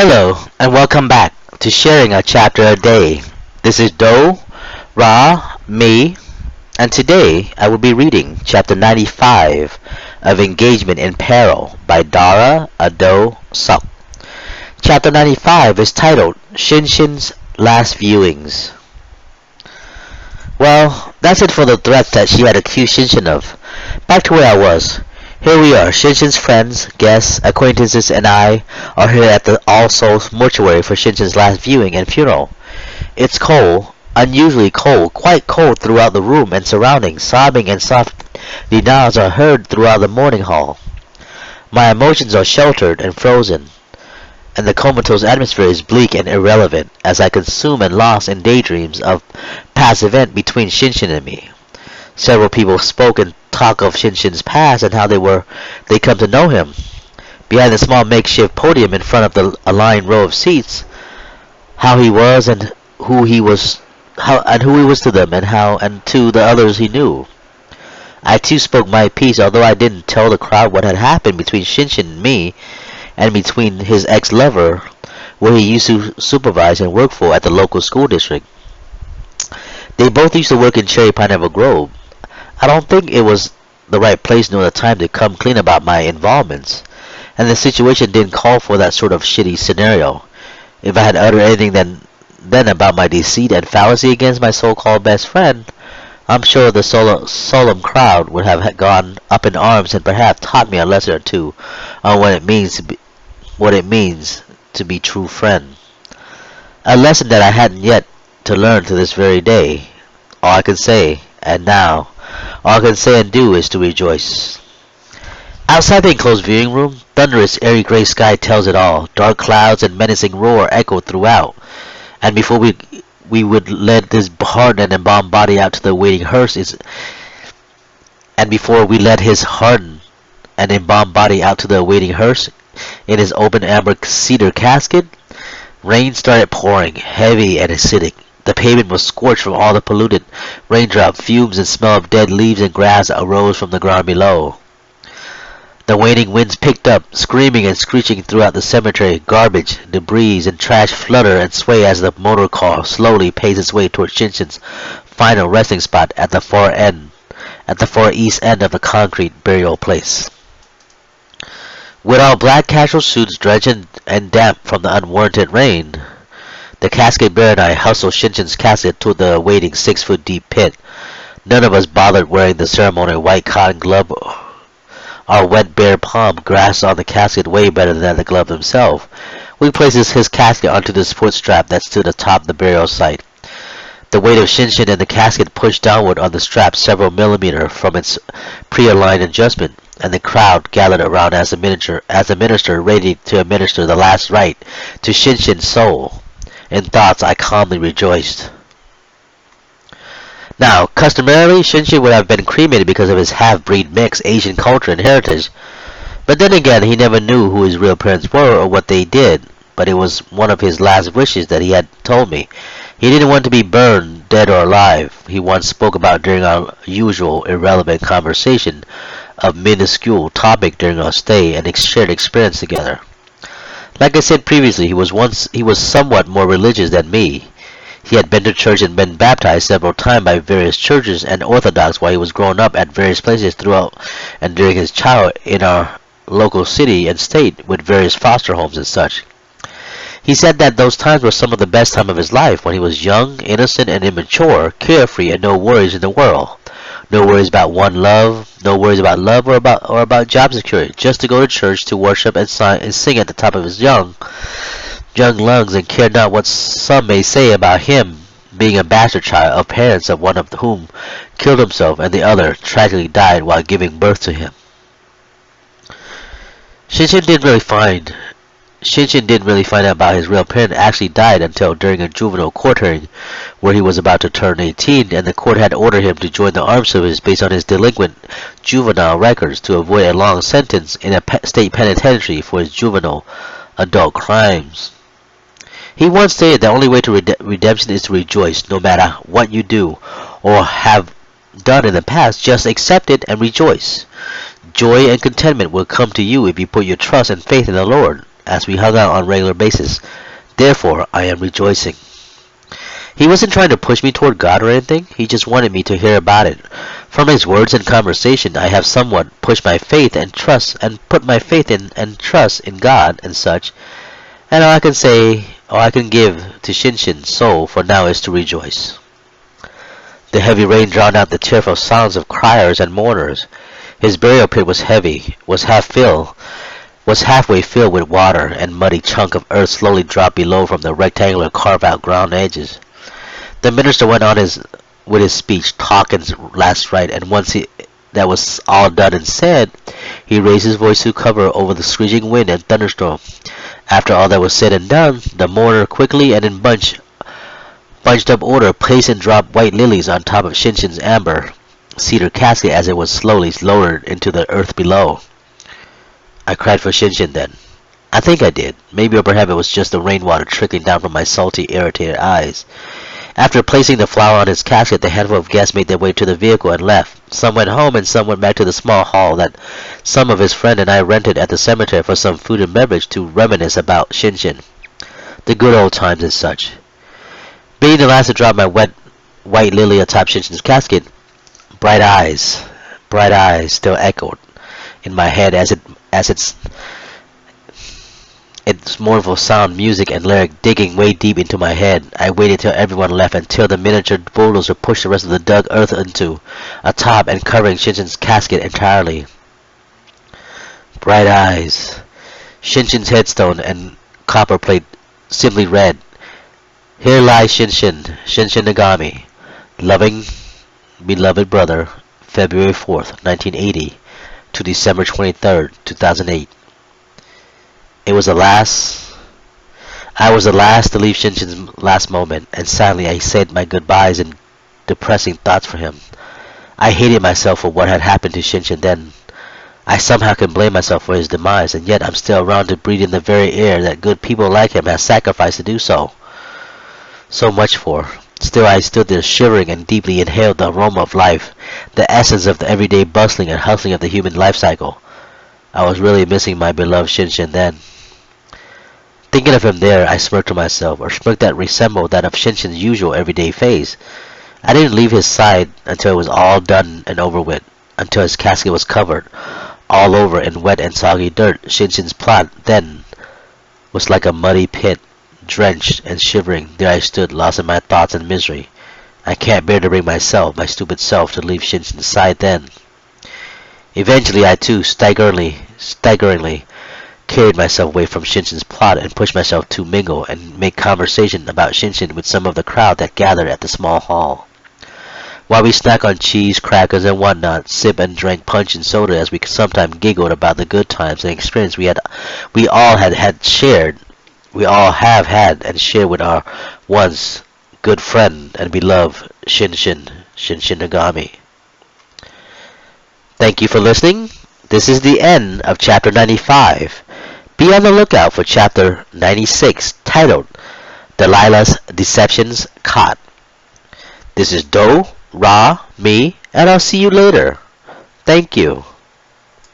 Hello, and welcome back to Sharing a Chapter a Day. This is Do, Ra, me, and today I will be reading Chapter 95 of Engagement in Peril by Dara, Odoe, Sok. Chapter 95 is titled Shinshin'S Last Viewings. Well, that's it for the threats that she had accused Shinshin of. Back to where I was. Here we are, Shinshin's friends, guests, acquaintances, and I are here at the All Souls mortuary for Shinshin's last viewing and funeral. It's cold, unusually cold, quite cold throughout the room and surroundings. Sobbing and soft denials are heard throughout the mourning hall. My emotions are sheltered and frozen, and the comatose atmosphere is bleak and irrelevant as I consume and lost in daydreams of past event between Shinshin and me. Several people spoke and talked of Shinshin's past and how they come to know him. Behind the small makeshift podium in front of the aligned row of seats, how he was and who he was to them and to the others he knew. I too spoke my piece, although I didn't tell the crowd what had happened between Shinshin and me and between his ex-lover, where he used to supervise and work for at the local school district. They both used to work in Cherry Pineapple Grove. I don't think it was the right place nor the time to come clean about my involvements, and the situation didn't call for that sort of shitty scenario. If I had uttered anything then about my deceit and fallacy against my so-called best friend, I'm sure the solemn crowd would have gone up in arms and perhaps taught me a lesson or two on what it means to be true friend. A lesson that I hadn't yet to learn to this very day. All I can say, and now, all I can say and do is to rejoice. Outside the enclosed viewing room, thunderous, airy gray sky tells it all. Dark clouds and menacing roar echo throughout. And before we would let this hardened and embalmed body out to the waiting hearse in his open amber cedar casket, rain started pouring, heavy and acidic. The pavement was scorched from all the polluted raindrop fumes, and smell of dead leaves and grass arose from the ground below. The waning winds picked up, screaming and screeching throughout the cemetery. Garbage, debris, and trash flutter and sway as the motor car slowly pays its way toward Shinshin's final resting spot at the far east end of the concrete burial place. With our black casual suits drenched and damp from the unwarranted rain, the casket bearer and I hustled Shinshin's casket to the waiting 6-foot deep pit. None of us bothered wearing the ceremonial white cotton glove. Our wet bare palm grasped on the casket way better than the glove himself. We placed his casket onto the support strap that stood atop the burial site. The weight of Shinshin and the casket pushed downward on the strap several millimeters from its pre-aligned adjustment, and the crowd gathered around as the minister ready to administer the last rite to Shinshin's soul. In thoughts, I calmly rejoiced. Now, customarily, Shinshin would have been cremated because of his half-breed mix, Asian culture, and heritage. But then again, he never knew who his real parents were or what they did. But it was one of his last wishes that he had told me. He didn't want to be burned, dead or alive. He once spoke about during our usual irrelevant conversation of minuscule topic during our stay and shared experience together. Like I said previously, he was somewhat more religious than me. He had been to church and been baptized several times by various churches and Orthodox while he was growing up at various places throughout and during his childhood in our local city and state with various foster homes and such. He said that those times were some of the best time of his life, when he was young, innocent, and immature, carefree, and no worries in the world. No worries about no worries about love or about job security. Just to go to church, to worship and sing at the top of his young lungs, and care not what some may say about him being a bastard child of parents, of one of whom killed himself and the other tragically died while giving birth to him. Shinshin didn't really find out about his real parent actually died until during a juvenile court hearing where he was about to turn 18, and the court had ordered him to join the armed service based on his delinquent juvenile records to avoid a long sentence in a state penitentiary for his juvenile adult crimes. He once stated the only way to redemption is to rejoice. No matter what you do or have done in the past, just accept it and rejoice. Joy and contentment will come to you if you put your trust and faith in the Lord. as we hung out on a regular basis. Therefore, I am rejoicing. He wasn't trying to push me toward God or anything. He just wanted me to hear about it. From his words and conversation, I have somewhat pushed my faith and trust and put my faith in and trust in God and such. And all I can give to Shinshin's soul for now is to rejoice. The heavy rain drowned out the tearful sounds of criers and mourners. His burial pit was heavy, was halfway filled with water, and muddy chunk of earth slowly dropped below from the rectangular carved-out ground edges. The minister went on with his speech, talking last right, and once that was all done and said, he raised his voice to cover over the screeching wind and thunderstorm. After all that was said and done, the mourner quickly and in bunched up order placed and dropped white lilies on top of Shinshin's amber cedar casket as it was slowly lowered into the earth below. I cried for Shinshin then. I think I did. Maybe or perhaps it was just the rainwater trickling down from my salty, irritated eyes. After placing the flower on his casket, the handful of guests made their way to the vehicle and left. Some went home and some went back to the small hall that some of his friend and I rented at the cemetery for some food and beverage to reminisce about Shinshin. The good old times and such. Being the last to drop my wet white lily atop Shinshin's casket, bright eyes still echoed in my head as its mournful sound, music, and lyric digging way deep into my head. I waited till everyone left until the miniature bulldozer pushed the rest of the dug earth into atop and covering Shinshin's casket entirely. Bright eyes. Shinshin's headstone and copper plate simply read, "Here lies Shinshin, Shinshin Nagami, loving, beloved brother, February 4th, 1980 to December 23rd, 2008. I was the last to leave Shinshin's last moment, and sadly I said my goodbyes and depressing thoughts for him. I hated myself for what had happened to Shinshin then. I somehow can blame myself for his demise, and yet I'm still around to breathe in the very air that good people like him have sacrificed to do so much for. Still I stood there shivering and deeply inhaled the aroma of life, the essence of the everyday bustling and hustling of the human life cycle. I was really missing my beloved Shinshin then. Thinking of him there, I smirked to myself, a smirk that resembled that of Shinshin's usual everyday face. I didn't leave his side until it was all done and over with, until his casket was covered all over in wet and soggy dirt. Shinshin's plot then was like a muddy pit, drenched and shivering. There I stood, lost in my thoughts and misery. I can't bear to bring myself, my stupid self, to leave Shinshin's side then. Eventually I too, staggeringly, carried myself away from Shinshin's plot and pushed myself to mingle and make conversation about Shinshin with some of the crowd that gathered at the small hall. While we snacked on cheese, crackers, and whatnot, sipped and drank punch and soda as we sometimes giggled about the good times and experience we all have had and shared with our once good friend and beloved Shinshin Nagami. Thank you for listening. This is the end of Chapter 95. Be on the lookout for Chapter 96, titled Delilah's Deceptions Caught. This is Doe, Ra, me, and I'll see you later. Thank you.